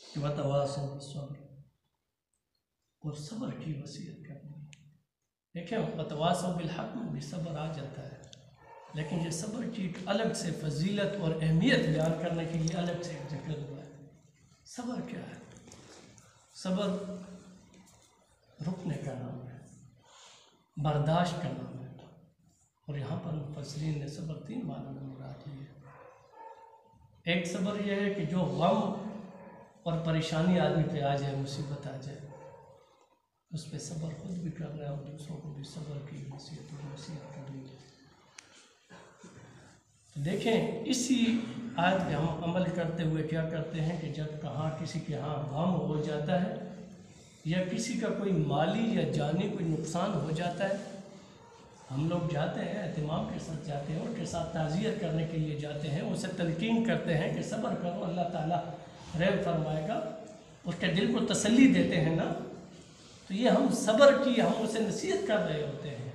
کہ وتواصوا بالصبر، اور صبر کی وصیت کرنی ہے۔ دیکھیں وتواصوا بالحق میں بھی صبر آ جاتا ہے، لیکن یہ صبر کی ایک الگ سے فضیلت اور اہمیت بیان کرنے کے لیے الگ سے ایک ذکر ہوا ہے۔ صبر کیا ہے؟ صبر رکنے کا نام ہے، برداشت کا نام ہے، اور یہاں پر مفسرین نے صبر 3 معنوں میں مراد لی ہے۔ ایک صبر یہ ہے کہ جو غم اور پریشانی آدمی پہ آ جائے، مصیبت آ جائے، اس پہ صبر خود بھی کرنا ہے اور دوسروں کو بھی صبر کی نصیحت کرنی ہے۔ دیکھیں اسی آیت پہ ہم عمل کرتے ہوئے کیا کرتے ہیں کہ جب کہاں کسی کے ہاں غم ہو جاتا ہے یا کسی کا کوئی مالی یا جانی کوئی نقصان ہو جاتا ہے، ہم لوگ جاتے ہیں، اہتمام کے ساتھ جاتے ہیں، ان کے ساتھ تعزیت کرنے کے لیے جاتے ہیں، اسے تلقین کرتے ہیں کہ صبر کرو، اللہ تعالیٰ رحم فرمائے گا، اس کے دل کو تسلی دیتے ہیں نا، تو یہ ہم صبر کی ہم اسے نصیحت کر رہے ہوتے ہیں۔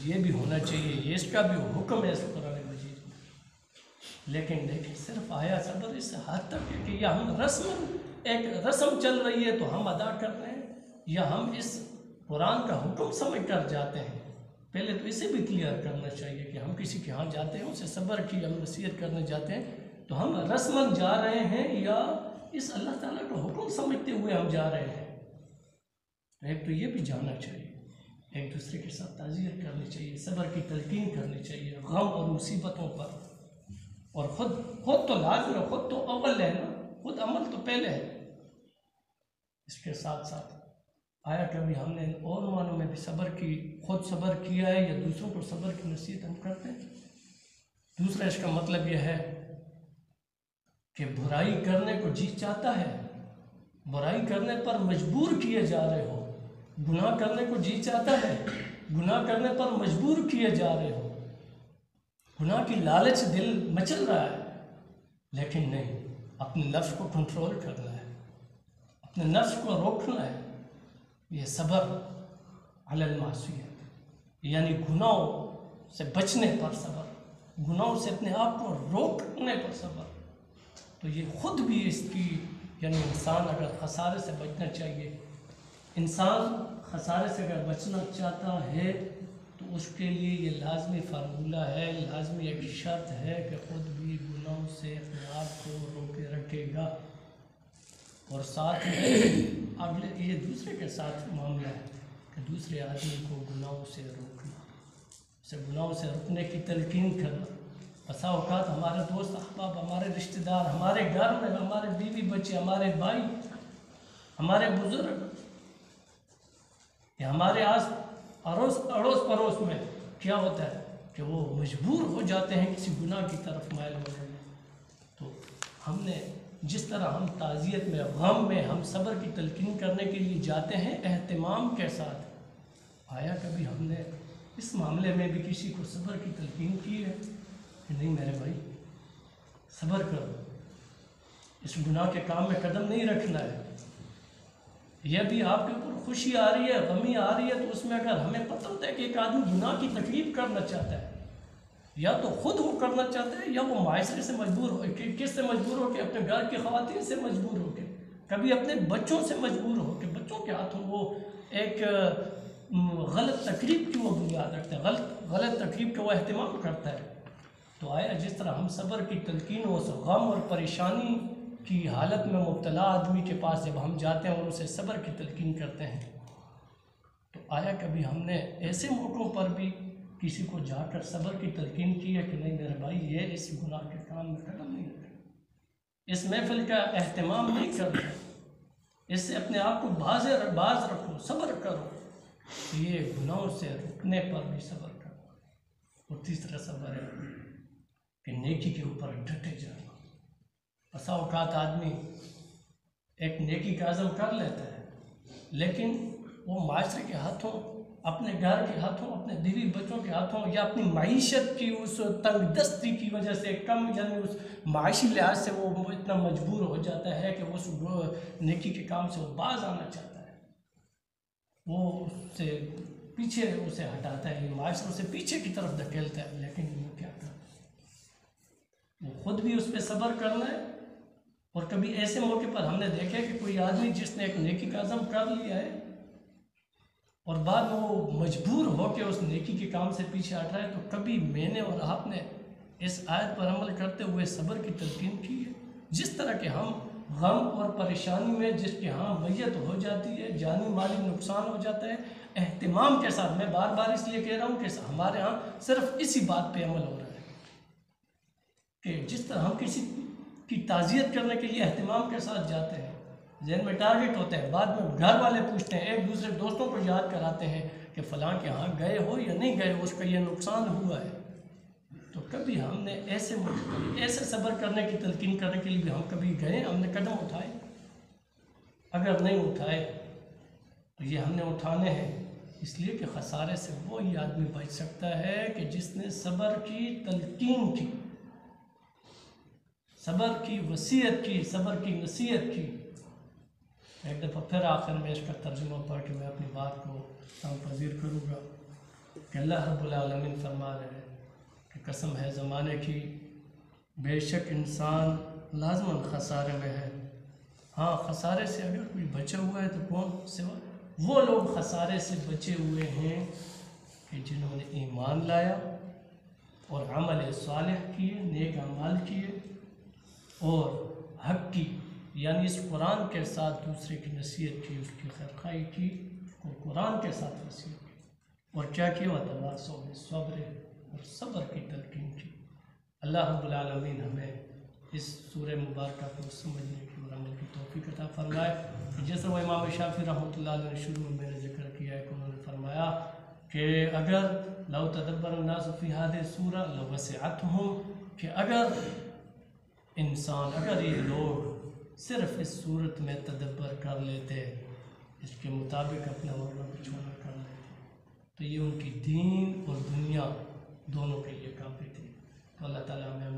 یہ بھی ہونا چاہیے، یہ اس کا بھی حکم ہے اس قرآن مجید میں۔ لیکن دیکھیں صرف آیا صبر اس حد تک ہے کہ یا ہم ایک رسم چل رہی ہے تو ہم ادا کر رہے ہیں، یا ہم اس قرآن کا حکم سمجھ کر جاتے ہیں۔ پہلے تو اسے بھی کلیئر کرنا چاہیے کہ ہم کسی کے ہاں جاتے ہیں، اسے صبر کی ہم نصیحت کرنے جاتے ہیں تو ہم رسماً جا رہے ہیں یا اس اللہ تعالیٰ کا حکم سمجھتے ہوئے ہم جا رہے ہیں۔ ایک تو یہ بھی جاننا چاہیے، ایک دوسرے کے ساتھ تعزیت کرنی چاہیے، صبر کی تلقین کرنی چاہیے غم اور مصیبتوں پر، اور خود تو لازم ہے، خود تو اول ہے نا، خود عمل تو پہلے ہے۔ اس کے ساتھ ساتھ آیا کبھی ہم نے اور معنوں میں بھی صبر کی، خود صبر کیا ہے یا دوسروں کو صبر کی نصیحت ہم کرتے ہیں؟ دوسرا اس کا مطلب یہ ہے کہ برائی کرنے کو جی چاہتا ہے، برائی کرنے پر مجبور کیے جا رہے ہو، گناہ کرنے کو جی چاہتا ہے، گناہ کرنے پر مجبور کیے جا رہے ہو، گناہ کی لالچ دل مچل رہا ہے، لیکن نہیں، اپنے نفس کو کنٹرول کرنا ہے، اپنے نفس کو روکنا ہے۔ یہ صبر علی المعصیت، یعنی گناہوں سے بچنے پر صبر، گناہوں سے اپنے آپ کو روکنے پر صبر۔ تو یہ خود بھی اس کی، یعنی انسان اگر خسارے سے بچنا چاہیے، انسان خسارے سے اگر بچنا چاہتا ہے تو اس کے لیے یہ لازمی فارمولہ ہے، لازمی ایک شرط ہے کہ خود بھی گناہوں سے اپنے آپ کو روکے رکھے گا، اور ساتھ میں اگلے یہ دوسرے کے ساتھ معاملہ ہے کہ دوسرے آدمی کو گناہوں سے روکنا، اسے گناہوں سے رکنے کی تلقین کرنا۔ بسا اوقات ہمارے دوست احباب، ہمارے رشتہ دار، ہمارے گھر میں ہمارے بیوی بچے، ہمارے بھائی، ہمارے بزرگ، یا ہمارے اڑوس پڑوس میں کیا ہوتا ہے کہ وہ مجبور ہو جاتے ہیں کسی گناہ کی طرف مائل ہونے میں۔ تو ہم نے جس طرح ہم تعزیت میں، غم میں ہم صبر کی تلقین کرنے کے لیے جاتے ہیں اہتمام کے ساتھ، آیا کبھی ہم نے اس معاملے میں بھی کسی کو صبر کی تلقین کی ہے کہ نہیں میرے بھائی صبر کرو، اس گناہ کے کام میں قدم نہیں رکھنا ہے؟ یہ بھی آپ کے اوپر خوشی آ رہی ہے، غمی آ رہی ہے، تو اس میں اگر ہمیں پتہ ہوتا ہے کہ ایک آدمی گناہ کی تکلیف کرنا چاہتا ہے، یا تو خود وہ کرنا چاہتا ہے یا وہ معاشرے سے مجبور ہو، کس سے مجبور ہو کے؟ اپنے گھر کی خواتین سے مجبور ہو کے، کبھی اپنے بچوں سے مجبور ہو کے، بچوں کے ہاتھوں وہ ایک غلط تقریب کی وہ بنیاد رکھتا ہے، غلط تقریب کا وہ اہتمام کرتا ہے۔ تو آیا جس طرح ہم صبر کی تلقین و غم اور پریشانی کی حالت میں مبتلا آدمی کے پاس جب ہم جاتے ہیں اور اسے صبر کی تلقین کرتے ہیں، تو آیا کبھی ہم نے ایسے موقعوں پر بھی کسی کو جا کر صبر کی تلقین کی ہے کہ نہیں میرے بھائی یہ اس گناہ کے کام میں قدم نہیں رکھنا، اس محفل کا اہتمام نہیں کرنا، اس سے اپنے آپ کو باز رکھو، صبر کرو؟ یہ گناہوں سے رکنے پر بھی صبر کرو۔ اور تیسرا صبر ہے کہ نیکی کے اوپر ڈٹے جانا۔ بسا اوقات آدمی ایک نیکی کا عزم کر لیتا ہے، لیکن وہ معاشرے کے ہاتھوں، اپنے گھر کے ہاتھوں، اپنے بیوی بچوں کے ہاتھوں، یا اپنی معیشت کی اس تنگ دستی کی وجہ سے یعنی اس معاشی لحاظ سے وہ اتنا مجبور ہو جاتا ہے کہ اس نیکی کے کام سے وہ باز آنا چاہتا ہے، وہ اس سے پیچھے اسے ہٹاتا ہے، یہ معاشرے سے پیچھے کی طرف دھکیلتا ہے، لیکن وہ کیا کرتا ہے؟ وہ خود بھی اس پہ صبر کرنا ہے اور کبھی ایسے موقع پر ہم نے دیکھا کہ کوئی آدمی جس نے ایک نیکی کا عزم کر لیا ہے اور بعد میں وہ مجبور ہو کے اس نیکی کے کام سے پیچھے ہٹ رہا ہے، تو کبھی میں نے اور آپ نے اس آیت پر عمل کرتے ہوئے صبر کی تلقین کی ہے؟ جس طرح کہ ہم غم اور پریشانی میں جس کے ہاں میت ہو جاتی ہے، جانی مالی نقصان ہو جاتا ہے، اہتمام کے ساتھ، میں بار بار اس لیے کہہ رہا ہوں کہ ہمارے ہاں صرف اسی بات پہ عمل ہو رہا ہے کہ جس طرح ہم کسی کی تعزیت کرنے کے لیے اہتمام کے ساتھ جاتے ہیں، ذہن میں ٹارگٹ ہوتا ہے، بعد میں گھر والے پوچھتے ہیں، ایک دوسرے دوستوں کو یاد کراتے ہیں کہ فلاں کے ہاں گئے ہو یا نہیں گئے ہو، اس کا یہ نقصان ہوا ہے. تو کبھی ہم نے ایسے صبر کرنے کی تلقین کرنے کے لیے بھی ہم کبھی گئے، ہم نے قدم اٹھائے؟ اگر نہیں اٹھائے تو یہ ہم نے اٹھانے ہیں، اس لیے کہ خسارے سے وہی آدمی بچ سکتا ہے کہ جس نے صبر کی تلقین کی، صبر کی وصیت کی، صبر کی نصیحت کی. ایک دفعہ پھر آخر میں اس کا ترجمہ پڑھ کے میں اپنی بات کو تام پذیر کروں گا کہ اللہ رب العالمین فرما رہے ہیں کہ قسم ہے زمانے کی، بے شک انسان لازماً خسارے میں ہے. ہاں، خسارے سے اگر کوئی بچا ہوا ہے تو کون سوا وہ لوگ خسارے سے بچے ہوئے ہیں کہ جنہوں نے ایمان لایا اور عمل صالح کیے، نیک اعمال کیے اور حق کی، یعنی اس قرآن کے ساتھ دوسرے کی نصیحت کی، اس کی خیرخواہی کی، اور قرآن کے ساتھ وصیت کی، اور کیا کیا؟ وتواصوا بالصبر، اور صبر کی تلقین کی. اللہ رب العالمین ہمیں اس سورہ مبارکہ کو سمجھنے کی اور عمل کی توفیق عطا فرمائے. جیسے وہ امام شافعی رحمۃ اللہ علیہ نے شروع میں نے ذکر کیا ہے کہ انہوں نے فرمایا کہ اگر لو تدبر الناس فی هذه السورہ لوسعتهم، کہ اگر یہ لوگ صرف اس صورت میں تدبر کر لیتے، اس کے مطابق اپنا ورنہ بچھونا کر لیتے، تو یہ ان کی دین اور دنیا دونوں کے لیے کافی تھی. تو اللہ تعالیٰ ہمیں